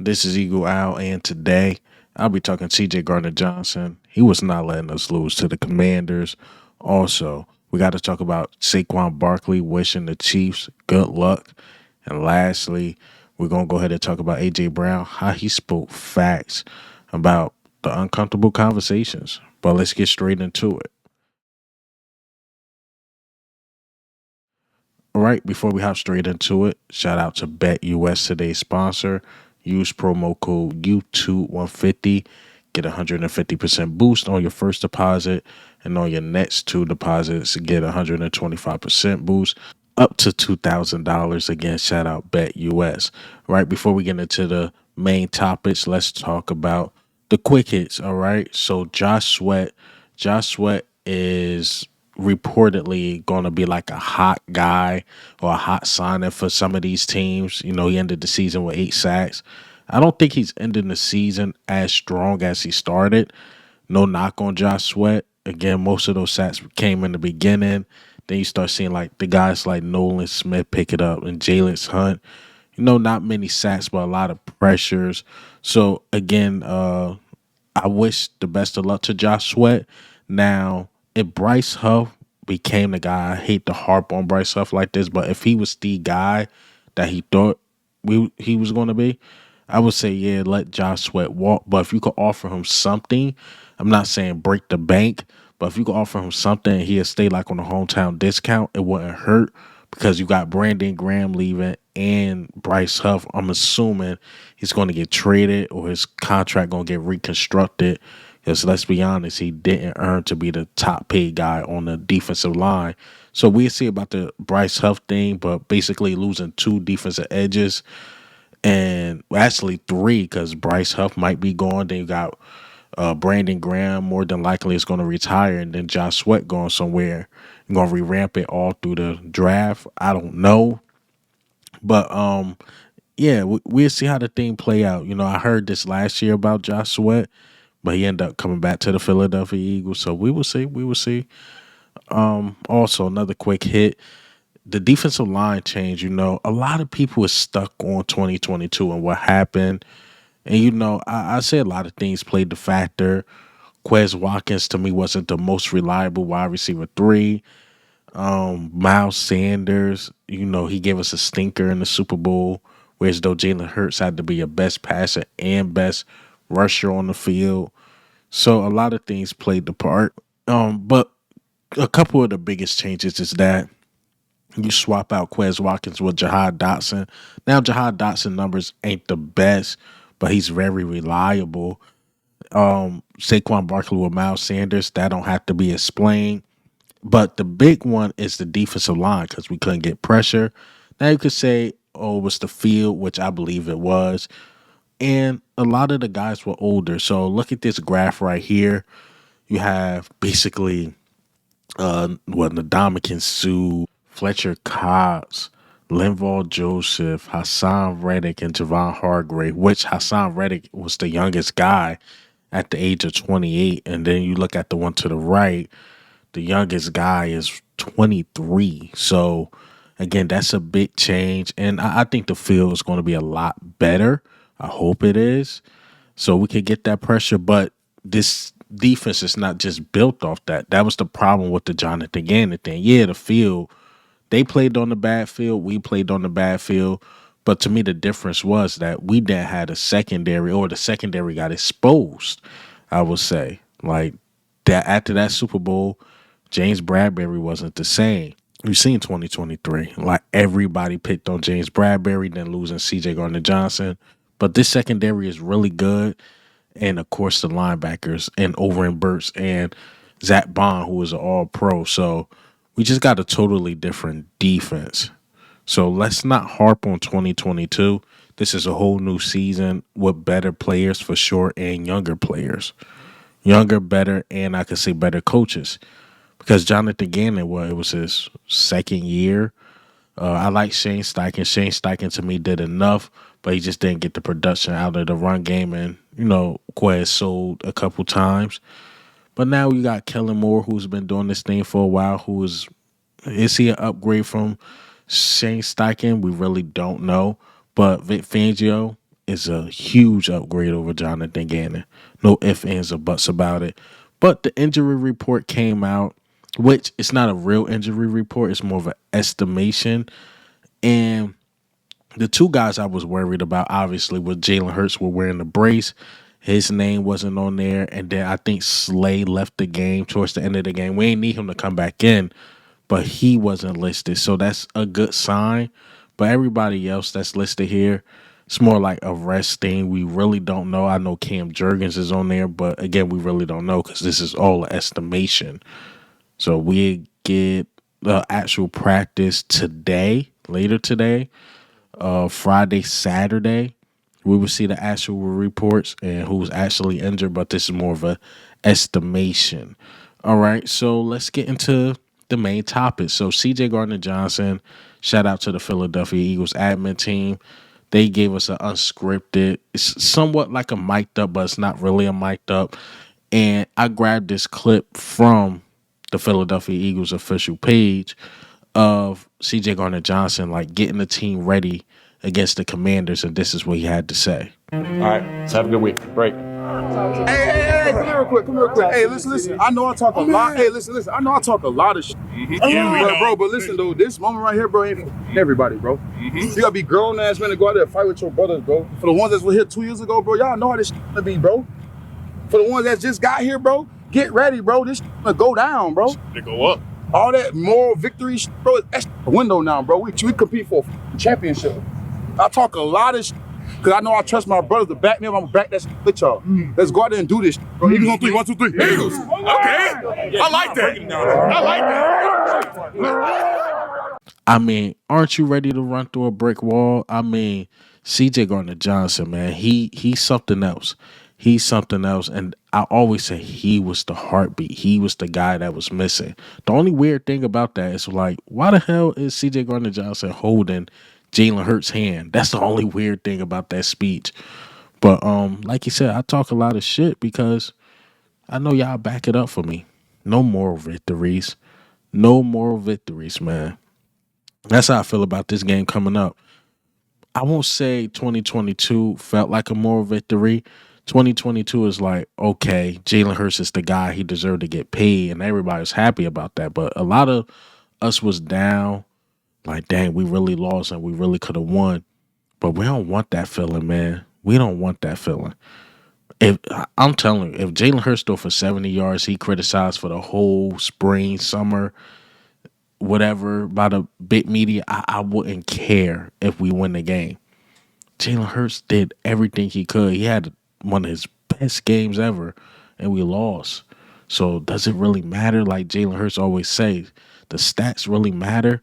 This is Eagle Owl, and today I'll be talking CJ Gardner Johnson. He was not letting us lose to the Commanders. Also, we got to talk about Saquon Barkley wishing the Chiefs good luck. And lastly, we're going to go ahead and talk about A.J. Brown, how he spoke facts about the uncomfortable conversations. But let's get straight into it. All right, before we hop straight into it, shout out to BetUS, today's sponsor. Use promo code YouTube150. Get a 150% boost on your first deposit, and on your next two deposits, get a 125% boost up to $2,000. Again, shout out BetUS. Right before we get into the main topics, let's talk about the quick hits. All right, so Josh Sweat is reportedly going to be like a hot guy or a hot signing for some of these teams. You know, he ended the season with 8 sacks. I don't think he's ending the season as strong as he started. No knock on Josh Sweat. Again, most of those sacks came in the beginning. Then you start seeing like the guys like Nolan Smith pick it up and Jalen Hunt. You know, not many sacks, but a lot of pressures. So again, I wish the best of luck to Josh Sweat. Now, if Bryce Huff became the guy, I hate to harp on Bryce Huff like this, but if he was the guy that he thought he was going to be, I would say, yeah, let Josh Sweat walk. But if you could offer him something, I'm not saying break the bank, but if you could offer him something and he'll stay like on a hometown discount, it wouldn't hurt because you got Brandon Graham leaving and Bryce Huff. I'm assuming he's going to get traded or his contract going to get reconstructed. Because let's be honest, he didn't earn to be the top paid guy on the defensive line. So we'll see about the Bryce Huff thing, but basically losing two defensive edges and actually three because Bryce Huff might be gone. Then you got Brandon Graham more than likely is going to retire, and then Josh Sweat going somewhere. You're going to revamp it all through the draft. I don't know, but yeah, we'll see how the thing play out. You know, I heard this last year about Josh Sweat, but he ended up coming back to the Philadelphia Eagles. So we will see. We will see. Also, another quick hit. The defensive line change, you know, a lot of people are stuck on 2022 and what happened. And, you know, I say a lot of things played the factor. Quez Watkins, to me, wasn't the most reliable wide receiver three. Miles Sanders, you know, he gave us a stinker in the Super Bowl, whereas though Jalen Hurts had to be a best passer and best rusher on the field. So a lot of things played the part. But a couple of the biggest changes is that you swap out Quez Watkins with Jahad Dotson. Now Jahad Dotson numbers ain't the best, but he's very reliable. Saquon Barkley with Miles Sanders, that don't have to be explained. But the big one is the defensive line because we couldn't get pressure. Now you could say, oh, it was the field, which I believe it was. And a lot of the guys were older. So look at this graph right here. You have basically Ndamukong Suh, Fletcher Cox, Linval Joseph, Hassan Reddick, and Javon Hargrave, which Hassan Reddick was the youngest guy at the age of 28. And then you look at the one to the right, the youngest guy is 23. So, again, that's a big change. And I think the field is going to be a lot better. I hope it is. So we could get that pressure. But this defense is not just built off that. That was the problem with the Jonathan Gannon thing. Yeah, the field, they played on the bad field. We played on the bad field. But to me, the difference was that we didn't have a secondary, or the secondary got exposed, I would say. Like that after that Super Bowl, James Bradbury wasn't the same. We've seen 2023. Like everybody picked on James Bradbury, then losing CJ Gardner Johnson. But this secondary is really good. And of course the linebackers and Overin Burks and Zach Bond, who is an all pro. So we just got a totally different defense. So let's not harp on 2022. This is a whole new season with better players for sure and younger players. Younger, better, and I could say better coaches. Because Jonathan Gannon, well, it was his second year. I like Shane Steichen. Shane Steichen to me did enough, but he just didn't get the production out of the run game. And, you know, Quez sold a couple times. But now you got Kellen Moore, who's been doing this thing for a while, who is he an upgrade from Shane Steichen? We really don't know. But Vic Fangio is a huge upgrade over Jonathan Gannon. No ifs, ands, or buts about it. But the injury report came out, which it's not a real injury report. It's more of an estimation. And the two guys I was worried about, obviously, with Jalen Hurts were wearing the brace. His name wasn't on there. And then I think Slay left the game towards the end of the game. We ain't need him to come back in, but he wasn't listed. So that's a good sign. But everybody else that's listed here, it's more like a rest thing. We really don't know. I know Cam Jurgens is on there, but again, we really don't know because this is all an estimation. So we get the actual practice today, later today, Friday, Saturday. We will see the actual reports and who's actually injured, but this is more of a estimation. All right, so let's get into the main topic. So CJ Gardner Johnson, shout out to the Philadelphia Eagles admin team. They gave us an unscripted, it's somewhat like a mic'd up, but it's not really a mic'd up. And I grabbed this clip from the Philadelphia Eagles official page of CJ Gardner Johnson, like getting the team ready against the Commanders, and this is what he had to say. All right, let's have a good week. Break. Hey, come here real quick. Hey, listen. I know I talk a lot. Hey, listen. I know I talk a lot of shit. But listen, though, this moment right here, bro, ain't for everybody, bro. You gotta be grown ass man to go out there and fight with your brothers, bro. For the ones that were here 2 years ago, bro, y'all know how this shit gonna be, bro. For the ones that just got here, bro, get ready, bro. This shit gonna go down, bro. They go up. All that moral victory, bro, that's the window now, bro. We compete for a championship. I talk a lot of shit. Cause I know I trust my brothers to back me up. I'm gonna back that shit with y'all. Let's go out there and do this. Bro. Eagles on 3, 1, 2, 3. Eagles. Okay. I like that. I mean, aren't you ready to run through a brick wall? I mean, CJ Gardner Johnson, man, he's something else. He's something else. And I always say he was the heartbeat. He was the guy that was missing. The only weird thing about that is like, why the hell is CJ Gardner Johnson holding Jalen Hurts' hand? That's the only weird thing about that speech. But like you said, I talk a lot of shit because I know y'all back it up for me. No moral victories. No moral victories, man. That's how I feel about this game coming up. I won't say 2022 felt like a moral victory. 2022 is like, okay, Jalen Hurts is the guy. He deserved to get paid, and everybody was happy about that. But a lot of us was down, like, dang, we really lost and we really could have won. But we don't want that feeling, man. We don't want that feeling. If I'm telling you, if Jalen Hurts threw for 70 yards, he criticized for the whole spring, summer, whatever, by the big media, I wouldn't care if we win the game. Jalen Hurts did everything he could. He had one of his best games ever, and we lost. So does it really matter? Like Jalen Hurts always says, the stats really matter?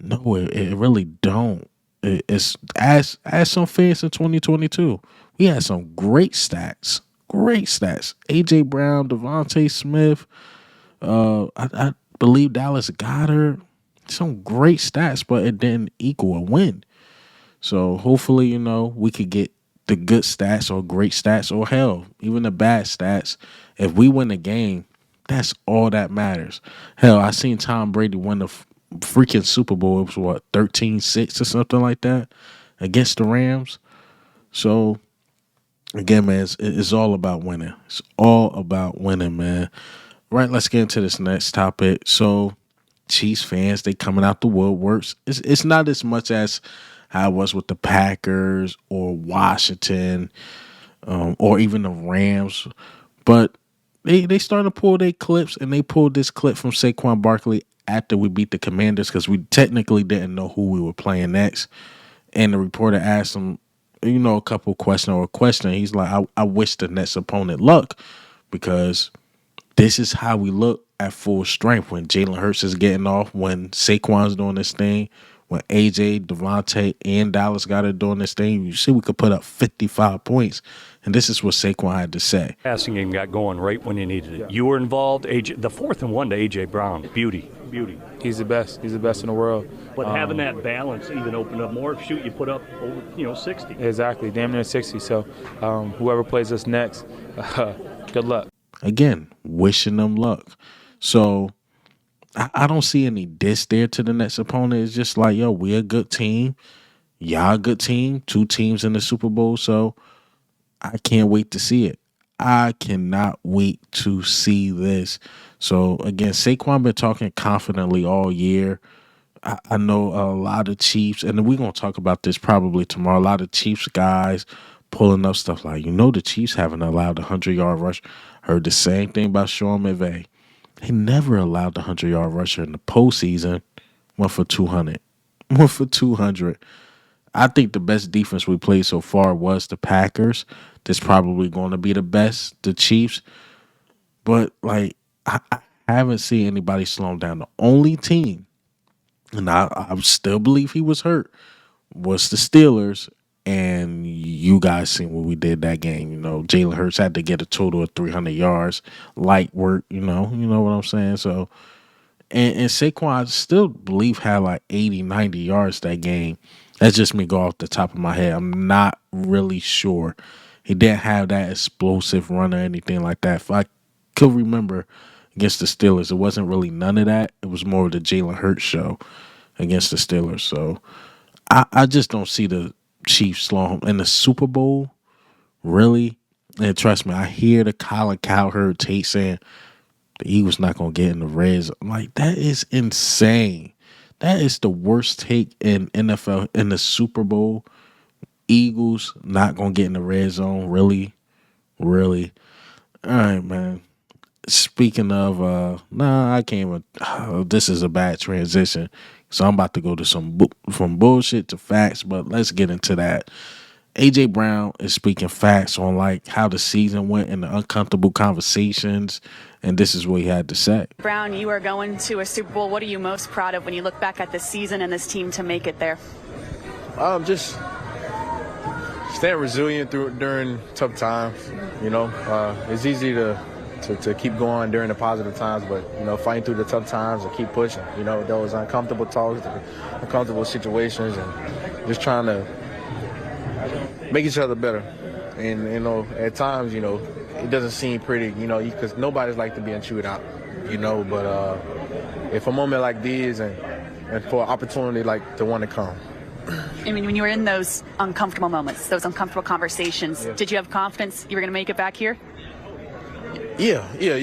No, it really don't. It's as some fans in 2022. We had some great stats. Great stats. A.J. Brown, Devontae Smith, I believe Dallas Goedert. Some great stats, but it didn't equal a win. So hopefully, we could get the good stats or great stats or hell, even the bad stats. If we win the game, that's all that matters. Hell, I seen Tom Brady win the freaking Super Bowl. It was 13-6 or something like that against the Rams. So again, man, it's all about winning. It's all about winning, man. Right, let's get into this next topic. So Chiefs fans, they coming out the woodworks. It's not as much as how it was with the Packers or Washington or even the Rams. But they started to pull their clips, and they pulled this clip from Saquon Barkley after we beat the Commanders because we technically didn't know who we were playing next. And the reporter asked him, a couple questions or a question. He's like, I wish the next opponent luck because this is how we look at full strength when Jalen Hurts is getting off, when Saquon's doing this thing, when AJ, Devontae, and Dallas Goedert doing this thing. You see we could put up 55 points, and this is what Saquon had to say. Passing game got going right when you needed it. You were involved. AJ, the 4th and 1 to A.J. Brown. Beauty. He's the best. He's the best in the world. But having that balance even opened up more. Shoot, you put up over 60. Exactly, damn near 60. So whoever plays us next, good luck. Again, wishing them luck. So I don't see any diss there to the next opponent. It's just like, yo, we're a good team. y'all a good team, 2 teams in the Super Bowl, so I can't wait to see it. I cannot wait to see this. So again, Saquon been talking confidently all year. I know a lot of Chiefs, and we're gonna talk about this probably tomorrow. A lot of Chiefs guys pulling up stuff like, the Chiefs haven't allowed a 100-yard rush. Heard the same thing about Sean McVay. He never allowed the 100-yard rusher in the postseason. Went for 200. Went for 200. I think the best defense we played so far was the Packers. That's probably going to be the best, the Chiefs. But I haven't seen anybody slow him down. The only team, and I still believe he was hurt, was the Steelers. And you guys seen what we did that game. Jalen Hurts had to get a total of 300 yards, light work. You know what I'm saying. So, and Saquon, I still believe had like 80, 90 yards that game. That's just me go off the top of my head. I'm not really sure. He didn't have that explosive run or anything like that. If I could remember against the Steelers, it wasn't really none of that. It was more of the Jalen Hurts show against the Steelers. So I just don't see the Chiefs slow him in the Super Bowl. Really? And trust me, I hear the Colin Cowherd take saying the Eagles not going to get in the red zone. I'm like, that is insane. That is the worst take in NFL in the Super Bowl. Eagles not going to get in the red zone. Really? Really? All right, man. Speaking of, I can't even, this is a bad transition. So I'm about to go to from bullshit to facts, but let's get into that. AJ Brown is speaking facts on how the season went and the uncomfortable conversations, and this is what he had to say. Brown, you are going to a Super Bowl. What are you most proud of when you look back at this season and this team to make it there? Just staying resilient during tough times. It's easy to keep going during the positive times, but fighting through the tough times and keep pushing. Those uncomfortable talks, uncomfortable situations, and just trying to make each other better. And at times, it doesn't seem pretty, because nobody's like to be chewed out, But if a moment like these and for an opportunity like the one to come. I mean, when you were in those uncomfortable moments, those uncomfortable conversations, Did you have confidence you were going to make it back here? Yeah. You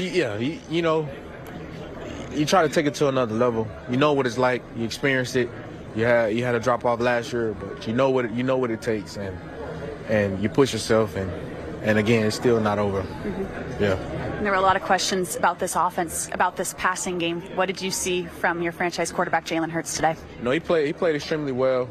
try to take it to another level. You know what it's like. You experienced it. You had a drop off last year, but you know what it takes, and you push yourself, and again, it's still not over. Mm-hmm. Yeah. And there were a lot of questions about this offense, about this passing game. What did you see from your franchise quarterback Jalen Hurts today? He played extremely well.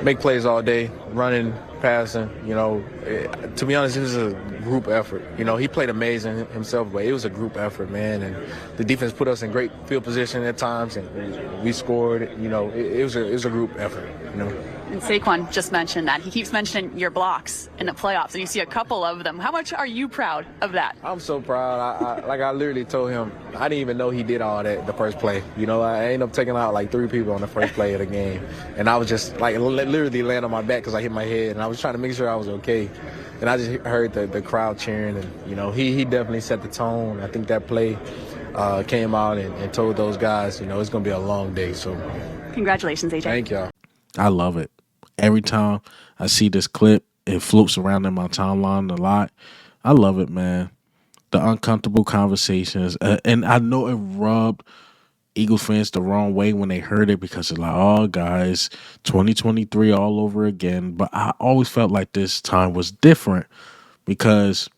Make plays all day, running, passing. To be honest, it was a group effort. He played amazing himself, but it was a group effort, man. And the defense put us in great field position at times, and we scored. It was a group effort. And Saquon just mentioned that. He keeps mentioning your blocks in the playoffs, and you see a couple of them. How much are you proud of that? I'm so proud. I literally told him, I didn't even know he did all that the first play. I ended up taking out 3 people on the first play of the game. And I was just literally laying on my back because I hit my head, and I was trying to make sure I was okay. And I just heard the crowd cheering, and, he definitely set the tone. I think that play came out and told those guys, it's going to be a long day. So congratulations, AJ. Thank y'all. I love it. Every time I see this clip, it floats around in my timeline a lot. I love it, man. The uncomfortable conversations. And I know it rubbed Eagles fans the wrong way when they heard it because it's like, oh, guys, 2023 all over again. But I always felt like this time was different because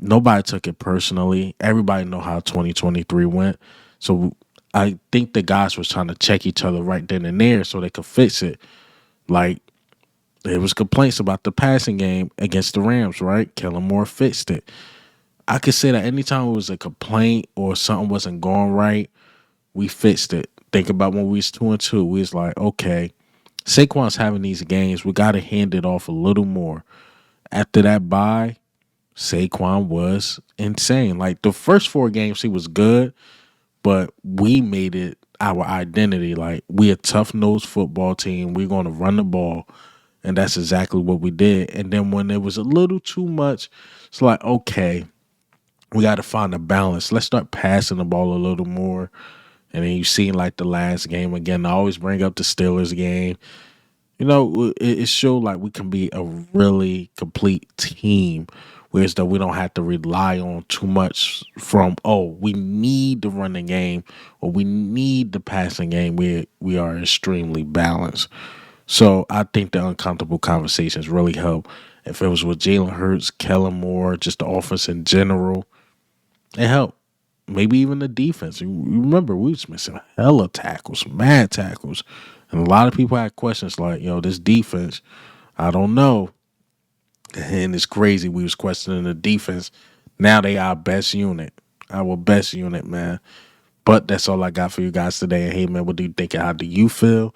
nobody took it personally. Everybody know how 2023 went. So I think the guys was trying to check each other right then and there so they could fix it. There was complaints about the passing game against the Rams, right? Kellen Moore fixed it. I could say that anytime it was a complaint or something wasn't going right, we fixed it. Think about when we was 2-2. We was like, okay, Saquon's having these games. We got to hand it off a little more. After that bye, Saquon was insane. The first 4 games, he was good, but we made it our identity. We a tough-nosed football team. We're going to run the ball. And that's exactly what we did. And then when it was a little too much, it's like, okay, we got to find a balance. Let's start passing the ball a little more. And then you seen like the last game again. I always bring up the Steelers game. You know, it showed like we can be a really complete team, whereas though we don't have to rely on too much from, we need the running game or we need the passing game. We are extremely balanced. So I think the uncomfortable conversations really help. If it was with Jalen Hurts, Kellen Moore, just the offense in general, it helped. Maybe even the defense. You remember, we was missing hella tackles, mad tackles. And a lot of people had questions like, this defense, I don't know. And it's crazy. We was questioning the defense. Now they our best unit. Our best unit, man. But that's all I got for you guys today. And hey, man, what do you think? How do you feel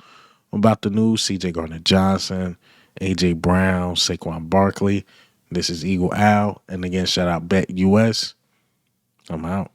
about the news? CJ Gardner-Johnson, AJ Brown, Saquon Barkley. This is Eagle Al. And again, shout out Bet US. I'm out.